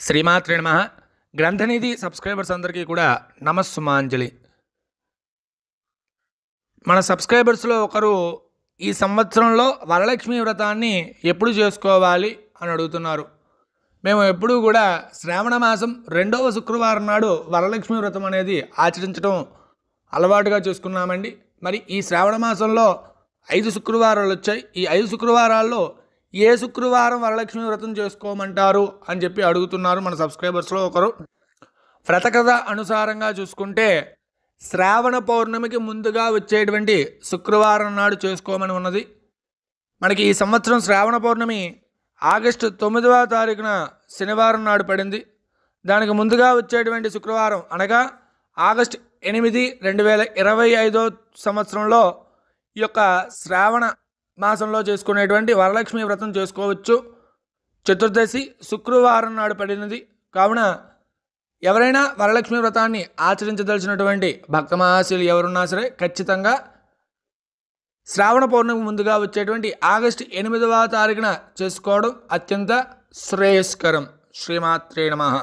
శ్రీమాత్రే నమః. గ్రంథనిధి సబ్స్క్రైబర్స్ అందరికీ కూడా నమస్సుమాంజలి. మన సబ్స్క్రైబర్స్లో ఒకరు ఈ సంవత్సరంలో వరలక్ష్మి వ్రతాన్ని ఎప్పుడు చేసుకోవాలి అని అడుగుతున్నారు. మేము ఎప్పుడూ కూడా శ్రావణ మాసం 2వ శుక్రవారం నాడు వరలక్ష్మి వ్రతం అనేది ఆచరించడం అలవాటుగా చేసుకున్నామండి. మరి ఈ శ్రావణ మాసంలో 5 శుక్రవారాలు వచ్చాయి. ఈ 5 శుక్రవారాల్లో ఏ శుక్రవారం వరలక్ష్మి వ్రతం చేసుకోమంటారు అని చెప్పి అడుగుతున్నారు మన సబ్స్క్రైబర్స్లో ఒకరు. వ్రతకథ అనుసారంగా చూసుకుంటే శ్రావణ పౌర్ణమికి ముందుగా వచ్చేటువంటి శుక్రవారం నాడు చేసుకోమని ఉన్నది. మనకి ఈ సంవత్సరం శ్రావణ పౌర్ణమి ఆగస్టు 9వ తారీఖున శనివారం నాడు పడింది. దానికి ముందుగా వచ్చేటువంటి శుక్రవారం అనగా ఆగస్టు 8, 2025 సంవత్సరంలో ఈ యొక్క శ్రావణ మాసంలో చేసుకునేటువంటి వరలక్ష్మి వ్రతం చేసుకోవచ్చు. చతుర్దశి శుక్రవారం నాడు పడినది కావున ఎవరైనా వరలక్ష్మి వ్రతాన్ని ఆచరించదలిచినటువంటి భక్త మహాశయులు ఎవరున్నా సరే ఖచ్చితంగా శ్రావణ పౌర్ణమి ముందుగా వచ్చేటువంటి ఆగస్టు 8వ తారీఖున చేసుకోవడం అత్యంత శ్రేయస్కరం. శ్రీమాత్రే నమః.